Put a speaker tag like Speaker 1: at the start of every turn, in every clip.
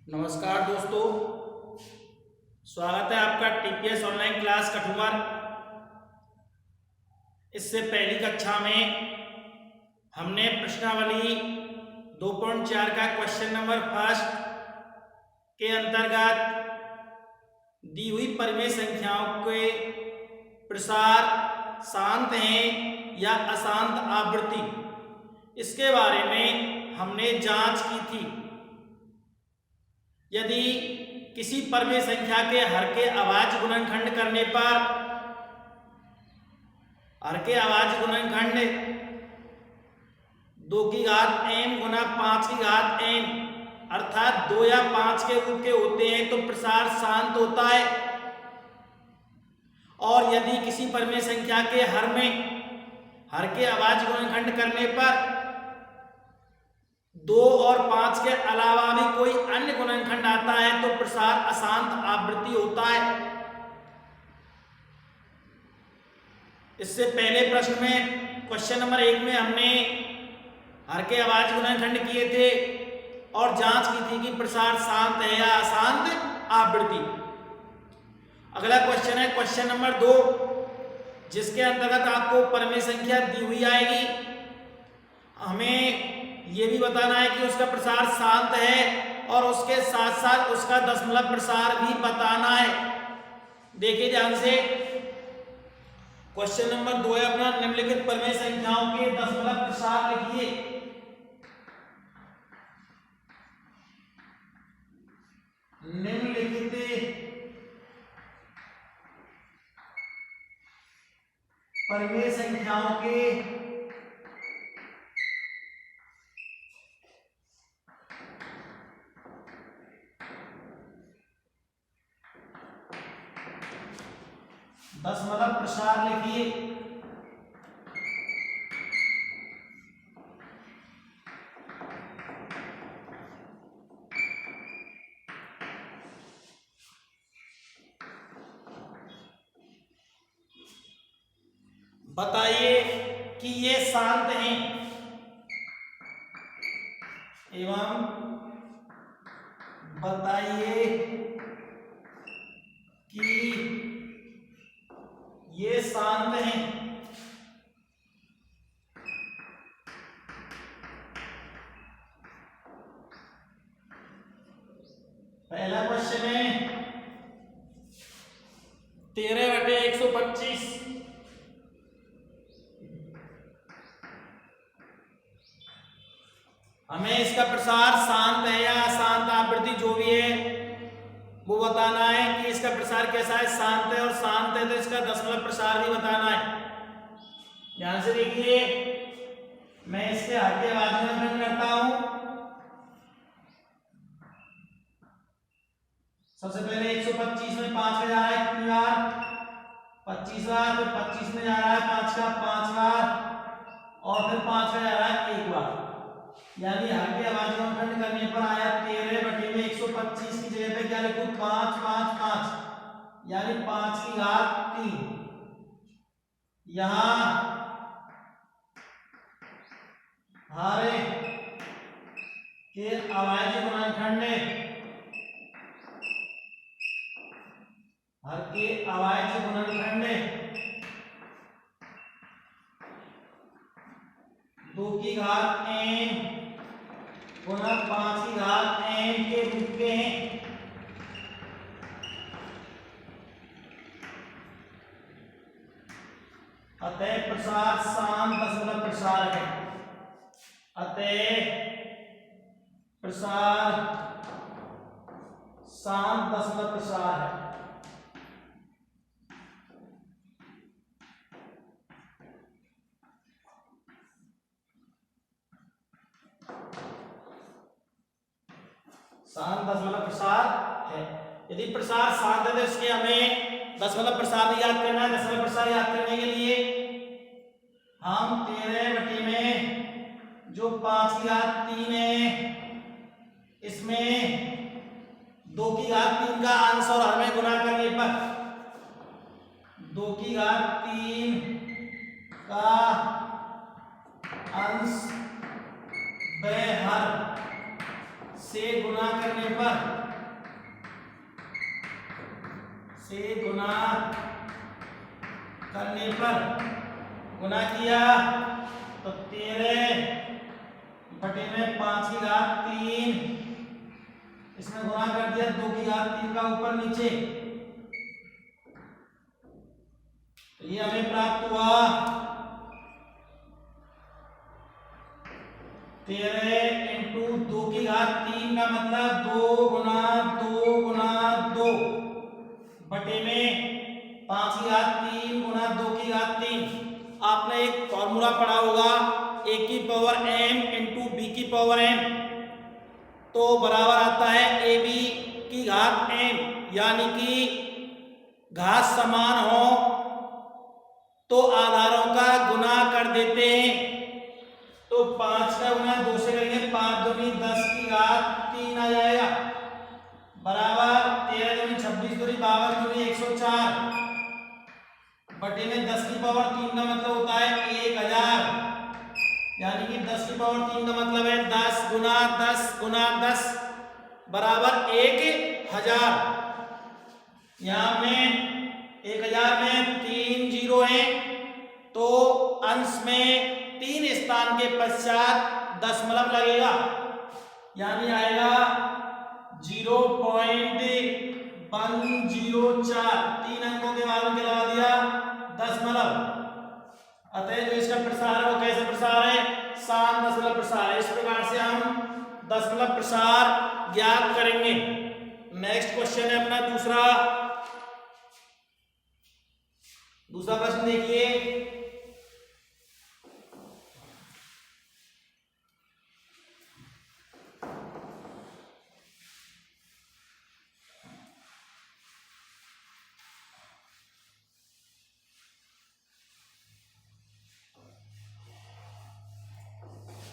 Speaker 1: नमस्कार दोस्तों, स्वागत है आपका टीपीएस ऑनलाइन क्लास कठुमर। इससे पहली कक्षा में हमने प्रश्नावली 2.4 का क्वेश्चन नंबर फर्स्ट के अंतर्गत दी हुई परिमेय संख्याओं के प्रसार शांत हैं या अशांत आवृत्ति, इसके बारे में हमने जांच की थी। यदि किसी परिमेय संख्या के हर के अभाज्य गुणनखंड करने पर हर के अभाज्य गुणनखंड 2 की घात m गुना 5 की घात n अर्थात 2 या 5 के रूप के होते हैं तो प्रसार शांत होता है। और यदि किसी परिमेय संख्या के हर में हर के अभाज्य गुणनखंड करने पर 2 और 5 के अलावा भी कोई अन्य गुणनखंड आता है तो प्रसार अशांत आवृत्ति होता है। इससे पहले प्रश्न में क्वेश्चन नंबर 1 में हमने हर के अभाज्य गुणनखंड किए थे और जांच की थी कि प्रसार शांत है या अशांत आवृत्ति। अगला क्वेश्चन है क्वेश्चन नंबर 2, जिसके अंतर्गत आपको परिमेय संख्या दी हुई आएगी। हमें ये भी बताना है कि उसका प्रसार शांत है और उसके साथ साथ उसका दशमलव प्रसार भी बताना है। देखिए ध्यान से, क्वेश्चन नंबर 2 है अपना, निम्नलिखित परिमेय संख्याओं के दशमलव प्रसार लिखिए। निम्नलिखित परिमेय संख्याओं के दशमलव प्रसार लिखिए। बताइए कि ये शांत हैं एवं बताइए कि ये शांत हैं। पहला क्वेश्चन है 13/125। हमें इसका प्रसार शांत है या अशांत आवृत्ति जो भी है वो बताना है कि इसका प्रसार कैसा है, शांत है, और शांत है तो इसका दशमलव प्रसार भी बताना है। ध्यान से देखिए, मैं इसके हर के अभाज्य गुणनखंड करता हूं। सबसे पहले 125 में 5 में जा रहा है कितनी बार, 25 बार, फिर 25 में जा रहा है 5 का 5 बार और फिर 5 में जा रहा है 1 बार। यानी हर के अभाज्य गुणनखंड करने पर आया 13/125 की जगह पे क्या लिखूं, 5 5 5 यानी 5 की घात 3। यहां हर के अभाज्य गुणनखंड हर के अभाज्य गुणनखंड 2 की घात n गुना 5 की घात n के रूप के हैं। अतः प्रसार शांत दशमलव प्रसार है। अतः प्रसार शांत दशमलव प्रसार है। शांत दशमलव प्रसार है। यदि प्रसार शांत है तो इसके हमें दशमलव प्रसार भी याद करना है। दशमलव प्रसार याद करने के लिए हम 13 में जो 5 की घात 3 है इसमें 2 की घात 3 का अंश और हर में गुना करने पर 2 की घात 3 का अंश व हर से गुना करने पर, से गुना करने पर गुना किया तो 13/5/3, इसमें गुना कर दिया 2/3 का ऊपर नीचे, तो ये हमें प्राप्त हुआ 13 इंटू 2/3 का मतलब 2 गुना 2 बटे में 5/3 गुना 2/3। आपने एक फॉर्मूला पढ़ा होगा a की पावर m इंटू b की पावर m, तो बराबर आता है ab की घात m, यानी कि घात समान हो तो आधारों का गुना कर देते हैं। तो 5 का गुना 2 से करेंगे, 5 दूनी 10/3 आ जाएगा, बराबर 13 दूनी 26 दूनी 52 दूनी 104 बटे में 10/3 का मतलब होता है 1000, यानी कि 10/3 का मतलब है 10 गुना 10 गुना 10 बराबर 1000। यहाँ में 1000 में 3 जीरो है, तो अंश में 3 स्थान के पश्चात दशमलव लगेगा, यानी आएगा 0.104, 3 अंकों के बाद में लगा दिया दशमलव। अतः जो इसका प्रसार है वो कैसे प्रसार है, शांत दशमलव प्रसार है। इस प्रकार से हम दशमलव प्रसार ज्ञात करेंगे। नेक्स्ट क्वेश्चन है अपना दूसरा प्रश्न देखिए।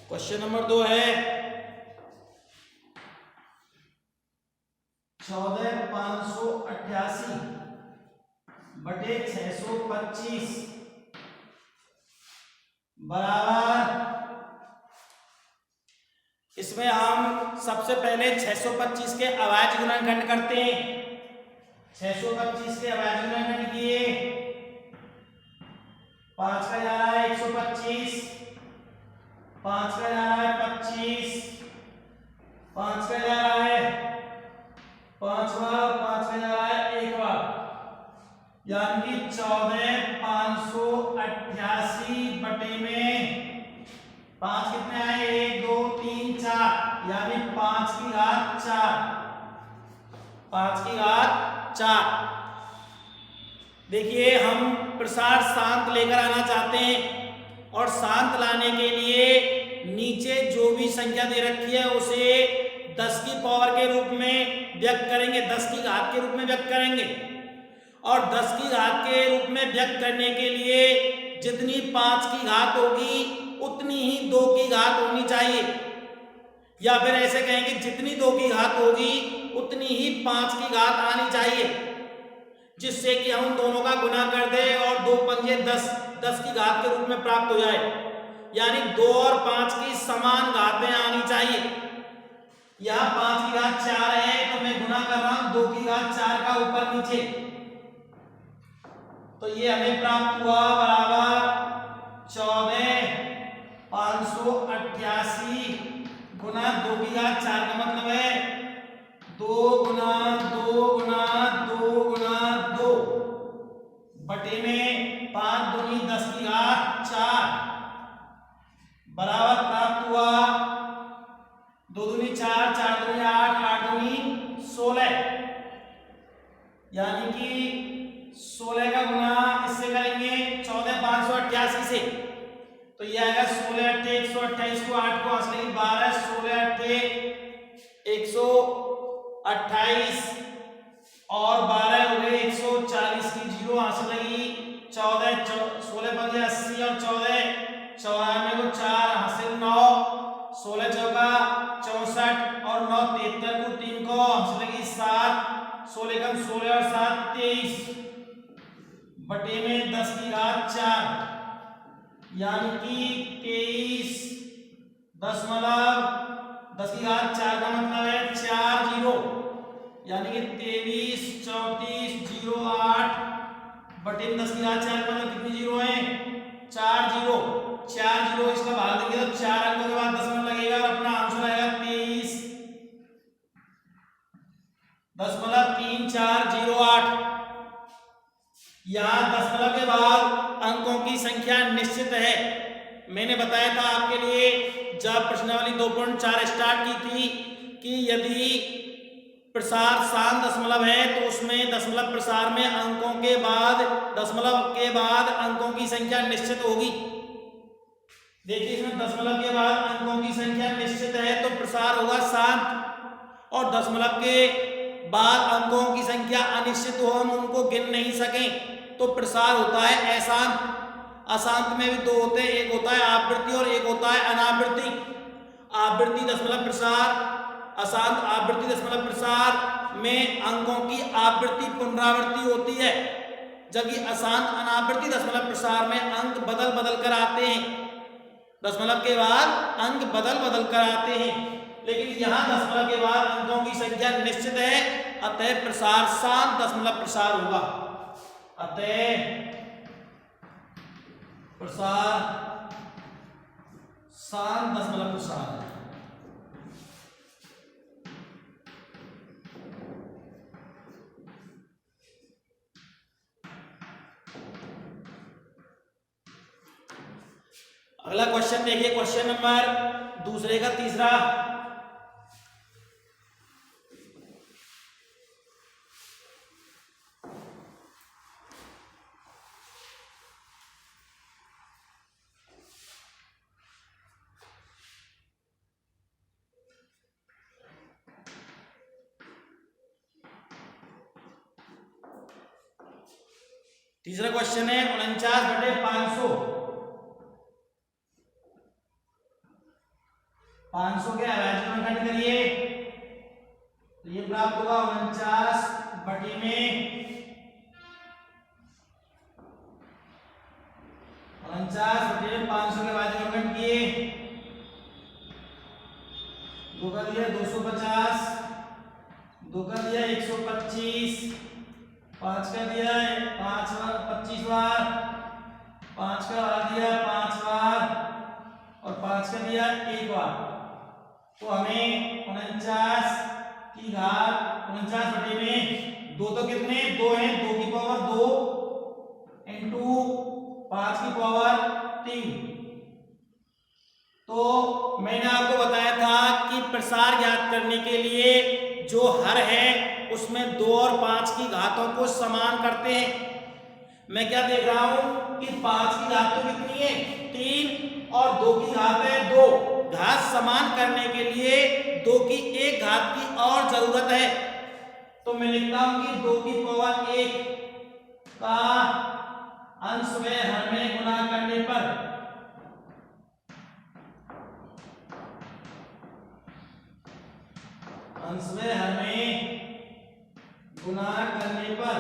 Speaker 1: क्वेश्चन नंबर 2 है 14,588 बटे 625 बराबर, इसमें हम सबसे पहले 625 के अभाज्य गुणनखंड करते हैं। 625 के अभाज्य गुणनखंड किए, 5 का जा रहा है 125, 5 का जा रहा है 25, 5 का जा रहा है 5 का जा रहा है 1, यानी कि 14,588 बटे में 5 कितने आए, 1 2 3 4, यानी 5/4, 5/4। देखिए हम प्रसार शांत लेकर आना चाहते हैं, और शांत लाने के लिए नीचे जो भी संख्या दे रखी है उसे 10 की पावर के रूप में व्यक्त करेंगे, 10 की घात के रूप में व्यक्त करेंगे। और 10 की घात के रूप में व्यक्त करने के लिए जितनी 5 की घात होगी उतनी ही 2 की घात होनी चाहिए, या फिर ऐसे कहेंगे जितनी 2 की घात होगी उतनी ही 5 की घात आनी चाहिए, जिससे कि हम दोनों का गुना कर दें और 2 पंजे 10 की घात के रूप में प्राप्त हो जाए, यानी 2 और 5 की समान घातें आनी चाहिए। यहाँ 5 की घात 4 है तो मैं गुना कर रहा हूं 2 की घात 4 का ऊपर नीचे, तो ये हमें प्राप्त हुआ बराबर 14,588 गुना 2 की घात 4 का मतलब है 2 गुना 2 गुना 2 गुना 2 बटे में 5 दूनी 10 की घात 4 बराबर प्राप्त हुआ 2 दूनी 4, 4 दूनी 8, 8 दूनी 16, यानी कि 16 का गुना इससे करेंगे 14,588 से, तो ये आएगा 16 8 128 को 8 को हंस लेंगे 12, 16 8 128 और 12 हो गए 140 की जीरो हासिल लगी, 14 16 पंजे 80 और 14 94 को 4 हासिल 9, 16 चौका 64 और 9 73 को 3 को हासिल लगी 7, 16 कम 16 और 7 23 बटे में 10 की घात 4, यानी कि 23 दशमलव 10 की घात 4 का मतलब है यानी कि 23 34 08 बटे 10 की घात 4 मतलब कितनी जीरो है? 4 जीरो। 4 जीरो इसका भाग देंगे तो 4 अंकों के बाद दशमलव लगेगा और अपना आंसर आएगा 23.3408। यहाँ दशमलव के बाद अंकों की संख्या निश्चित है। मैंने बताया था आपके लिए जब प्रश्नावली 2.4 स्टार्ट की थी कि यदि प्रसार शांत दशमलव है तो उसमें दशमलव प्रसार में अंकों के बाद दशमलव के बाद अंकों की संख्या निश्चित होगी। देखिए इसमें दशमलव के बाद अंकों की संख्या निश्चित है तो प्रसार होगा शांत, और दशमलव के बाद अंकों की संख्या अनिश्चित हो, हम उनको गिन नहीं सकें तो प्रसार होता है अशांत। अशांत में भी दो होते हैं, एक होता है आवृत्ति और एक होता है अनावृत्ति। आवृत्ति दशमलव प्रसार, अशांत आवृत्ति दशमलव प्रसार में अंकों की आवृत्ति पुनरावृत्ति होती है, जबकि अशांत अनावृत्ति दशमलव प्रसार में अंक बदल बदल कर आते हैं। दशमलव के बाद अंक बदल बदल कर आते हैं, लेकिन यहाँ दशमलव के बाद अंकों की संख्या निश्चित है, अतः प्रसार शांत दशमलव प्रसार होगा। अतः प्रसार शांत दशमलव प्रसार है। अगला क्वेश्चन देखिए, क्वेश्चन नंबर दूसरे का तीसरा। तीसरा क्वेश्चन है 49/500। 500 के अभाज्य में खंड करिए तो ये प्राप्त होगा 49 बटे में 500 के अभाज्य में खंड किए, 2 का दिया 250, 2 का दिया 125, 5 का दिया 5 बार 25 बार, 5 का दिया 5 बार और 5 का दिया 1 बार। तो हमें 49 की घात 49 बटे में 2 तो कितने 2 है, 2 की पावर 2 इंटू 5 की पावर 3। तो मैंने आपको बताया था कि प्रसार ज्ञात करने के लिए जो हर है उसमें 2 और 5 की घातों को समान करते हैं। मैं क्या देख रहा हूं कि 5 की घात तो कितनी है 3 और 2 की घात है 2। घात समान करने के लिए 2 की एक घात की और जरूरत है, तो मैं लिखता हूं कि 2 की पावर 1 का अंश में हर में गुणा करने पर अंश में हर में गुणा करने पर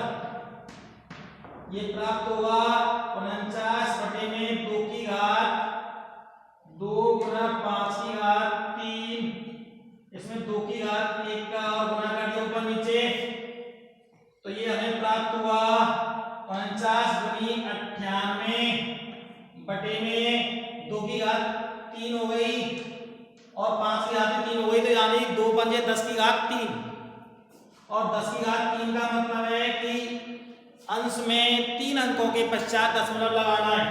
Speaker 1: ये प्राप्त होगा 49 बटे में 2 की घात 2 गुना 5 की घात 3। इसमें 2 की घात 1 का और गुणा कर दिया ऊपर नीचे, तो ये हमें प्राप्त हुआ 49 गुनी 98 बटे में 2 की घात 3 हो गई और 5 की घात 3 हो गई, तो यानी 2 पंजे 10 की घात 3 और 10 की घात 3 का मतलब है कि अंश में 3 अंकों के पश्चात दशमलव लगाना है,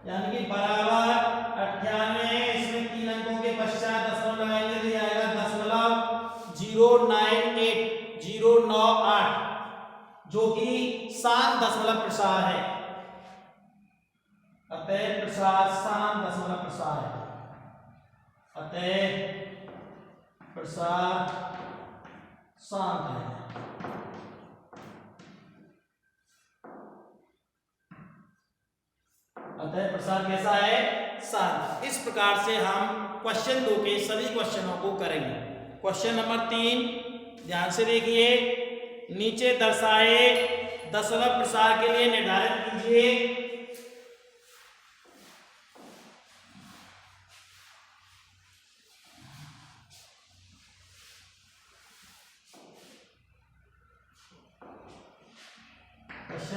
Speaker 1: यानी कि बराबर 98। इसमें 3 अंकों के पश्चात दशमलव लगाएंगे तो ये आएगा 0.098 जो कि शांत दशमलव प्रसार है। अतः प्रसार शांत दशमलव प्रसार है। अतः प्रसार शांत है। अतः प्रसार कैसा है शांत। इस प्रकार से हम क्वेश्चन 2 के सभी क्वेश्चनों को करेंगे। क्वेश्चन नंबर 3 ध्यान से देखिए, नीचे दर्शाए दशमलव प्रसार के लिए निर्धारित कीजिए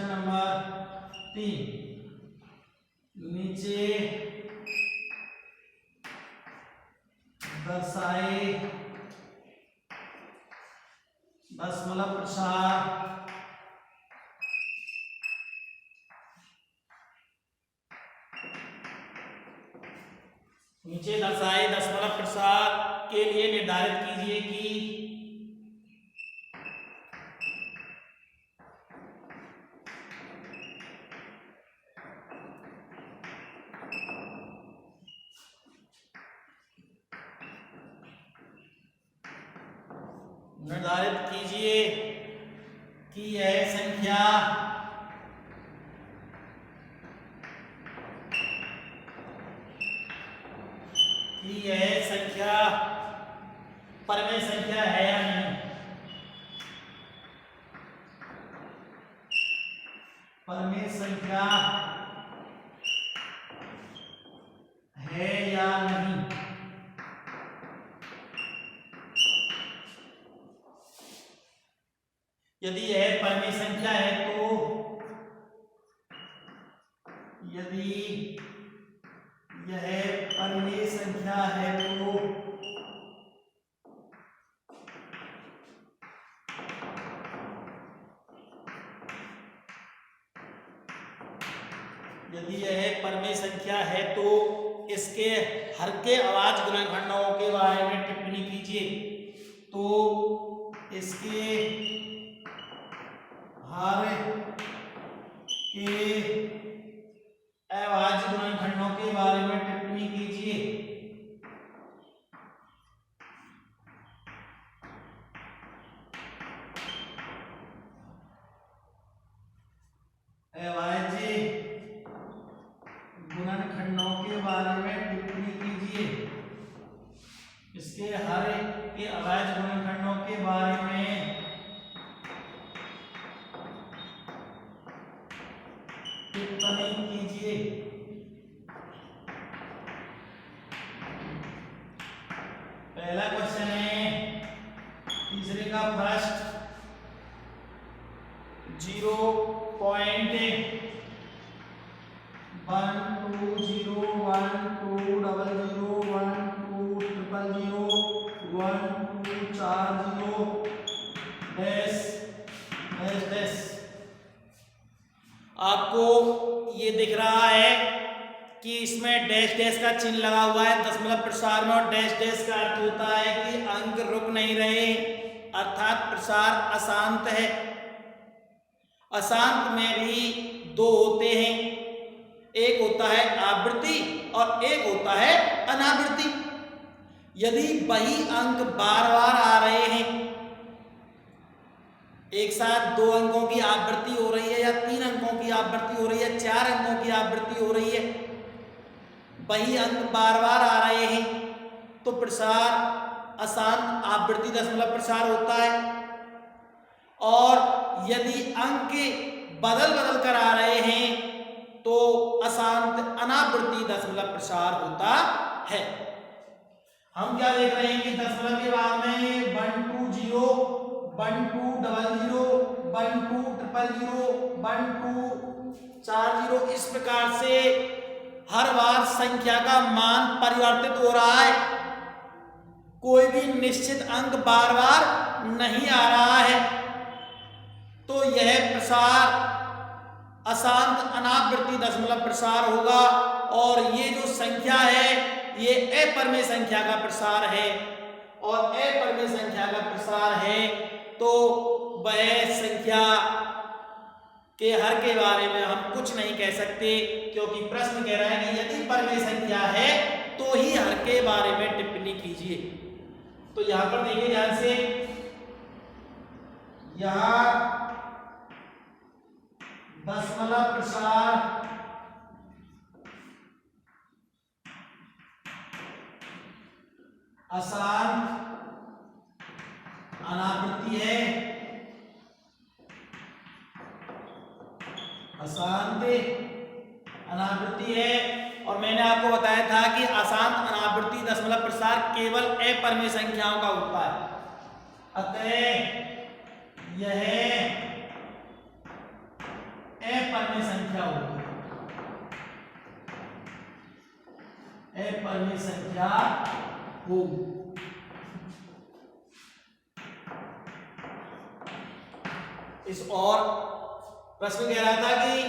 Speaker 1: क्वेश्चन नंबर 3, नीचे दर्शाए दशमलव प्रसार नीचे दर्शाए दशमलव प्रसार के लिए निर्धारित कीजिए कि यह संख्या परमेय संख्या है या नहीं, परमेय संख्या है या नहीं। यदि यह परमेय संख्या है तो यदि यह परमेय संख्या है तो यदि यह परमेय संख्या है तो इसके हर के अभाज्य गुणनखंडों के बारे में टिप्पणी कीजिए। तो इसके हर के अभाज्य गुणनखंडों के बारे में टिप्पणी कीजिए। अभाज्य गुणनखंडों के बारे में टिप्पणी कीजिए। इसके हर के अभाज्य गुणनखंडों के बारे में टिप्पणी कीजिए। पहला क्वेश्चन है तीसरे का फर्स्ट 0.12012001240 आपको ये दिख रहा है कि इसमें डैश डैश का चिन्ह लगा हुआ है दशमलव प्रसार में, और डैश डैश का अर्थ होता है कि अंक रुक नहीं रहे, अर्थात प्रसार अशांत है। अशांत में भी दो होते हैं, एक होता है आवृत्ति और एक होता है अनावृत्ति। यदि वही अंक बार बार आ रहे हैं, एक साथ 2 अंकों की आवृत्ति हो रही है या 3 अंकों की आवृत्ति हो रही है, 4 अंकों की आवृत्ति हो रही है, वही अंक बार बार आ रहे हैं, तो प्रसार अशांत आवृत्ति दशमलव प्रसार होता है। और यदि अंक बदल बदल कर आ रहे हैं तो अशांत अनावृत्ति दशमलव प्रसार होता है। हम क्या देख रहे हैं कि दशमलव के बाद में 120 1200 1200 1240 इस प्रकार से हर बार संख्या का मान परिवर्तित हो रहा है, कोई भी निश्चित अंक बार बार नहीं आ रहा है। तो यह प्रसार अशांत अनावृत्ति दशमलव प्रसार होगा। और ये जो संख्या है ये अपरमेय संख्या का प्रसार है, और अपरमेय संख्या का प्रसार है तो वह संख्या के हर के बारे में हम कुछ नहीं कह सकते, क्योंकि प्रश्न कह रहा है कि यदि परमेय संख्या है तो ही हर के बारे में टिप्पणी कीजिए। तो यहां पर देखिए ध्यान से, यहां दशमलव प्रसार अशांत अनावृत्ति है, अशांत अनावृत्ति है। और मैंने आपको बताया था कि अशांत अनावृत्ति दशमलव प्रसार केवल अपरमेय संख्याओं का होता है। अतः यह अपरिमेय संख्या होगी, अपरिमेय संख्या होगी। इस और प्रश्न कह रहा था कि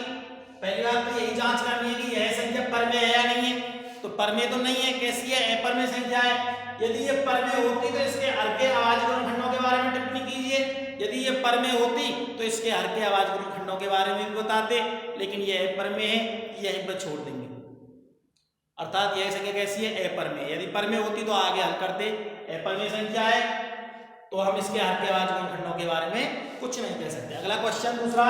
Speaker 1: पहली बात तो यही जांच करनी है कि यह संख्या परमेय है या नहीं है। तो परमेय तो नहीं है, कैसी है? अपरमेय संख्या है। यदि ये परमेय होती तो इसके हर के अभाज्य गुणनखंडों के बारे में टिप्पणी कीजिए। यदि ये परमेय होती तो इसके हर के अभाज्य गुणनखंडों के बारे में भी बताते, लेकिन ये अपरमेय है, यहीं पर छोड़ देंगे। अर्थात यह संख्या कैसी है? अपरमेय। यदि परमेय होती तो आगे हल करते। अपरमेय संख्या है तो हम इसके हर के अभाज्य गुणनखंडों के बारे में कुछ नहीं कह सकते। अगला क्वेश्चन दूसरा,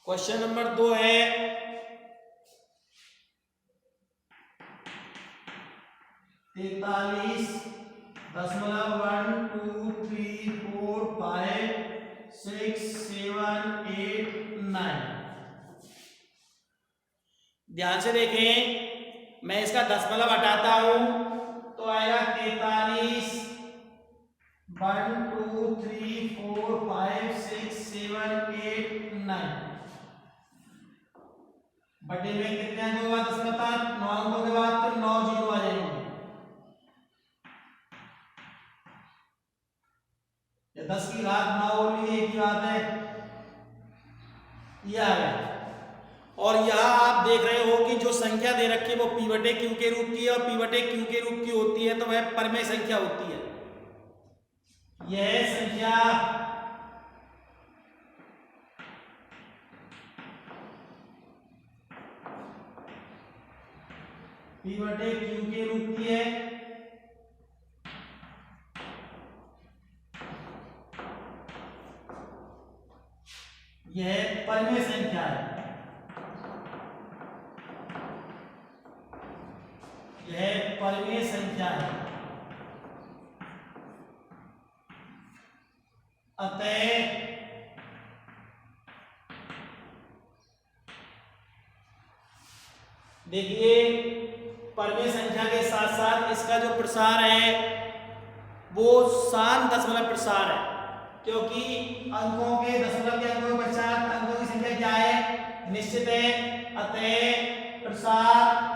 Speaker 1: क्वेश्चन नंबर 2 है 43.123456789। ध्यान से देखें, मैं इसका दशमलव हटाता हूं तो आएगा 43.123456789। बटे में कितने अंकों के बाद दशमलव था? 9 अंकों के बाद, तो 9 जीरो आ जाएंगे। या 10 की घात 9 और भी एक ही बात है, यह आ गया। और यहां आप देख रहे हो कि जो संख्या दे रखी है वो p बटे q के रूप की है, और p बटे q के रूप की होती है तो वह परमेय संख्या होती है। यह संख्या p बटे q के रूप की है, यह परमेय संख्या है, यह परमेय संख्या है। अतः देखिए, परमेय संख्या के साथ साथ इसका जो प्रसार है वो शांत दशमलव प्रसार है, क्योंकि अंकों के दशमलव के अंकों के पश्चात अंकों की संख्या क्या है? निश्चित है। अतः प्रसार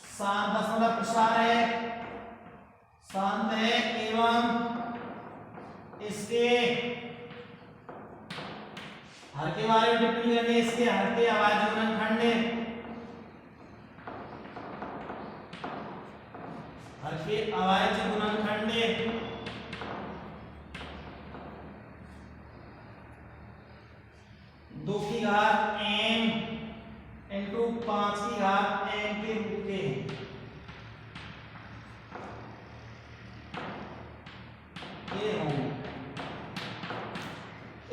Speaker 1: शांत दशमलव प्रसार है, शांत है, एवं इसके हर के बारे में टिप्पणी करनी है। इसके हर के अभाज्य गुणनखंड, हर के अभाज्य गुणनखंड 2 की घात m इंटू 5 की घात m के रूप के हैं। ये होंगे।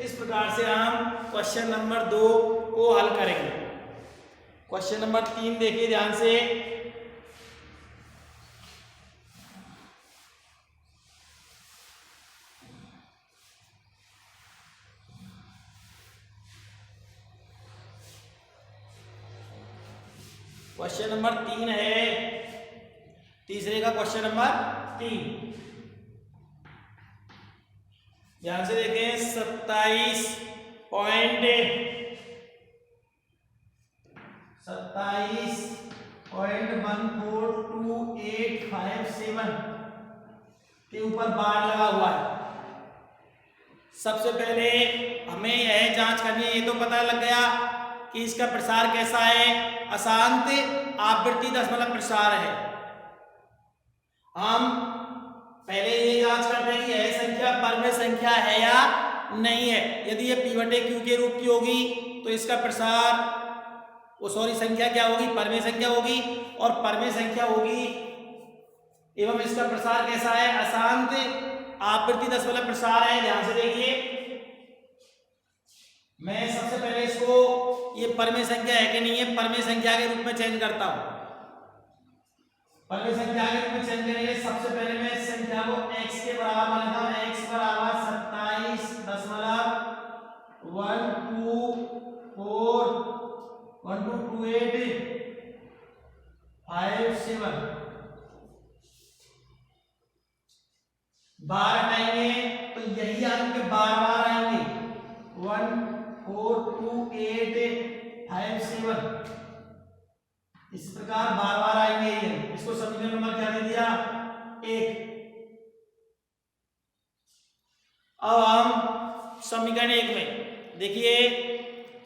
Speaker 1: इस प्रकार से हम क्वेश्चन नंबर 2 को हल करेंगे। क्वेश्चन नंबर 3 देखिए ध्यान से। क्वेश्चन नंबर 3 है, तीसरे का क्वेश्चन नंबर 3। ध्यान से देखें, 27.14287 के ऊपर बार लगा हुआ है। सबसे पहले हमें यह जांच करनी है, ये तो पता लग गया कि इसका प्रसार कैसा है, अशांत आवृत्ति दशमलव प्रसार है। हम पहले ये जांच करते हैं कि यह संख्या परमेय संख्या है या नहीं है। यदि ये p बटे q के रूप की होगी तो इसका प्रसार संख्या क्या होगी? परमेय संख्या होगी। और परमेय संख्या होगी एवं इसका प्रसार कैसा है? अशांत आवृत्ति दशमलव प्रसार है। ध्यान से देखिए, मैं सबसे पहले इसको ये परमेय संख्या है कि नहीं है परमेय संख्या के रूप में चेंज करता हूं। परमेय संख्या के रूप में चेंज करेंगे। सबसे पहले मैं इस संख्या को x के बराबर मानता हूं। x बराबर 27.1241285 बार हटाएंगे तो यही अंक बार बार आएंगे 1 4 2 8 5 7 इस प्रकार बार बार आएंगे ये। इसको समीकरण नंबर क्या दे दिया 1। अब हम समीकरण 1 में देखिए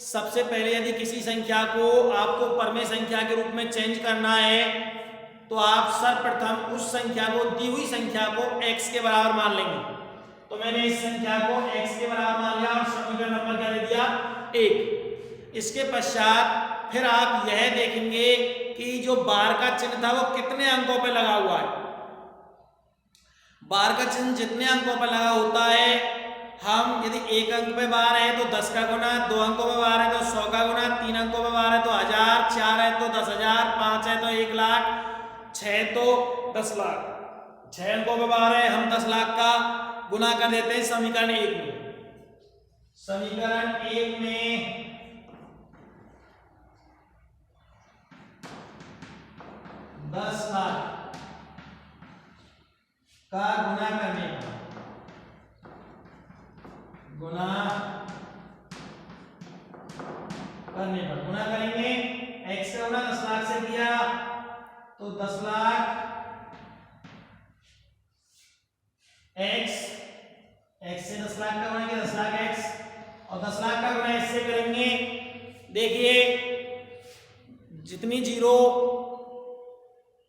Speaker 1: सबसे पहले यदि किसी संख्या को आपको परमेय संख्या के रूप में चेंज करना है तो आप सर्वप्रथम उस संख्या को दी हुई संख्या को x के बराबर मान लेंगे। तो मैंने इस संख्या को x के बराबर मान लिया और समीकरण नंबर क्या दे दिया 1। इसके पश्चात फिर आप यह देखेंगे कि जो बार का चिन्ह था वो कितने अंकों पर लगा हुआ है। बार का चिन्ह जितने अंकों पर लगा होता है हम यदि 1 अंक पे बार है तो 10 का गुना, 2 अंकों पे बार है तो 100 का गुना, 3 अंकों पे बार है तो 1000, 4 है तो 10,000, 5 है तो 1 लाख, 6 तो 10 लाख, 6 अंकों पे बार है हम 10 लाख का गुना कर देते हैं समीकरण 1 में। समीकरण 1 में 10 लाख का गुना करने पर गुना करेंगे x का गुना 10 लाख से किया तो 10 लाख x से 10 लाख का गुना किया 10 लाख x और 10 लाख का गुना इससे करेंगे। देखिए जितनी जीरो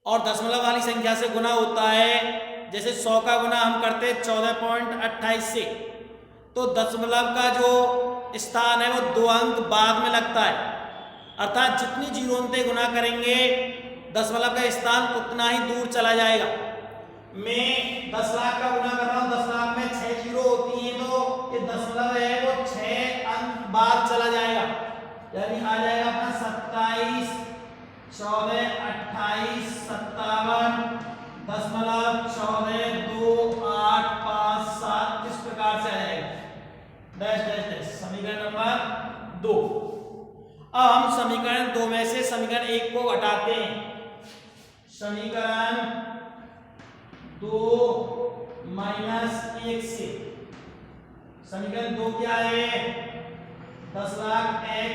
Speaker 1: और दशमलव वाली संख्या से गुना होता है, जैसे 100 का गुना हम करते 14.28 से, तो दशमलव का जो स्थान है वो 2 अंक बाद में लगता है, अर्थात जितनी जीरो से गुना करेंगे दशमलव का स्थान उतना ही दूर चला जाएगा। मैं 10 लाख का गुना कर रहा हूँ, 10 लाख में 6 जीरो होती हैं तो ये दशमलव है वो 6 अंक बाद चला जाएगा, यानी आ जाएगा अपना 27 14 28 57 दशमलव 14 2 8 5 7 इस प्रकार से आ जाएगा डैश डैश डैश। समीकरण नंबर 2। अब हम समीकरण 2 में से समीकरण 1 को घटाते हैं। समीकरण 2 माइनस 1 से समीकरण 2 क्या है 10 लाख x,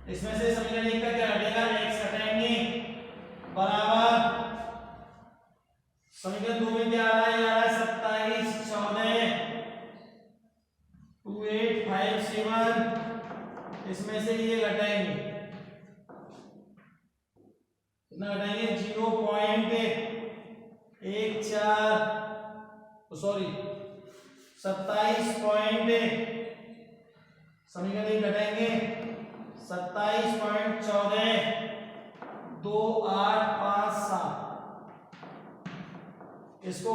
Speaker 1: इसमें से समीकरण 1 का क्या घटेगा x घटाएंगे बराबर समीकरण 2 में क्या आ रहा है 27 14 2 8 5 7 इसमें से ये घटाएंगे कितना घटाएंगे 0.14 सॉरी 27 पॉइंट समीकरण 1 घटाएंगे 27.14 2857 इसको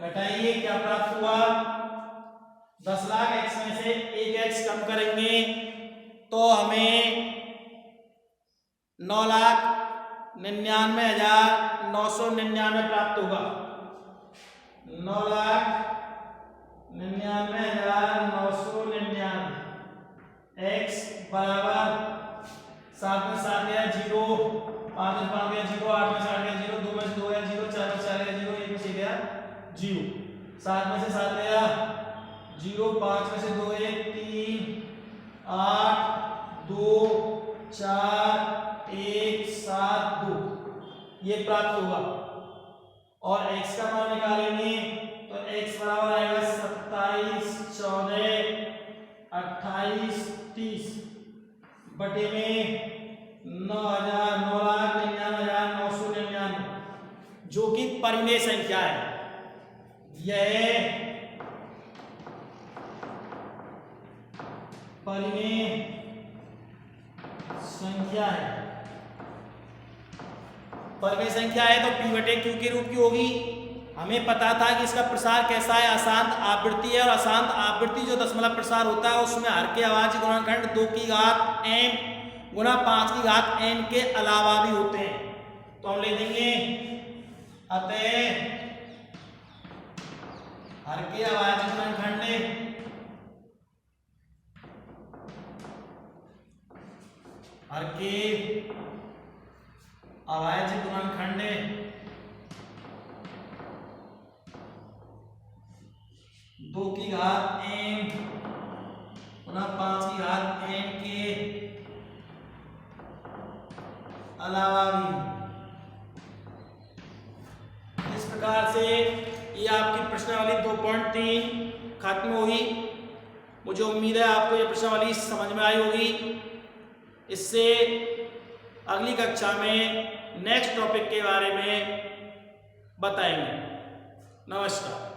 Speaker 1: घटाइए क्या प्राप्त हुआ 10 लाख x में से 1x कम करेंगे तो हमें 9,99,999 प्राप्त होगा। 9,99,999 x बराबर 7 में 7 गया 0, 5 में 5 गया 0, 8 में 8 गया 0, 2 में 2 गया 0, 4 में 4 गया 0, 1 में 6 गया 0, 7 में से 7 गया 0, 5 में से 2 1 3 8 2 4 1 7 2 ये प्राप्त होगा। और x का मान निकालेंगे तो x बराबर आएगा 27 14 28 30 बटे में 9,99,999 जो कि परिमेय संख्या है। यह परिमेय संख्या है। परिमेय संख्या है तो p बटे q के रूप की होगी। हमें पता था कि इसका प्रसार कैसा है अशांत आवृत्ति है और अशांत आवृत्ति जो दशमलव प्रसार होता है उसमें हर के अभाज्य गुणनखंड 2 की घात m गुना 5 की घात n के अलावा भी होते हैं। तो हम ले देंगे अतः हर के अभाज्य गुणनखंड हर के अभाज्य गुणनखंड 2 की घात m पुनः 5 की घात m के अलावा भी। इस प्रकार से ये आपकी प्रश्नावली 2.3 खत्म हुई। मुझे उम्मीद है आपको ये प्रश्नावली समझ में आई होगी। इससे अगली कक्षा में नेक्स्ट टॉपिक के बारे में बताएंगे। नमस्कार।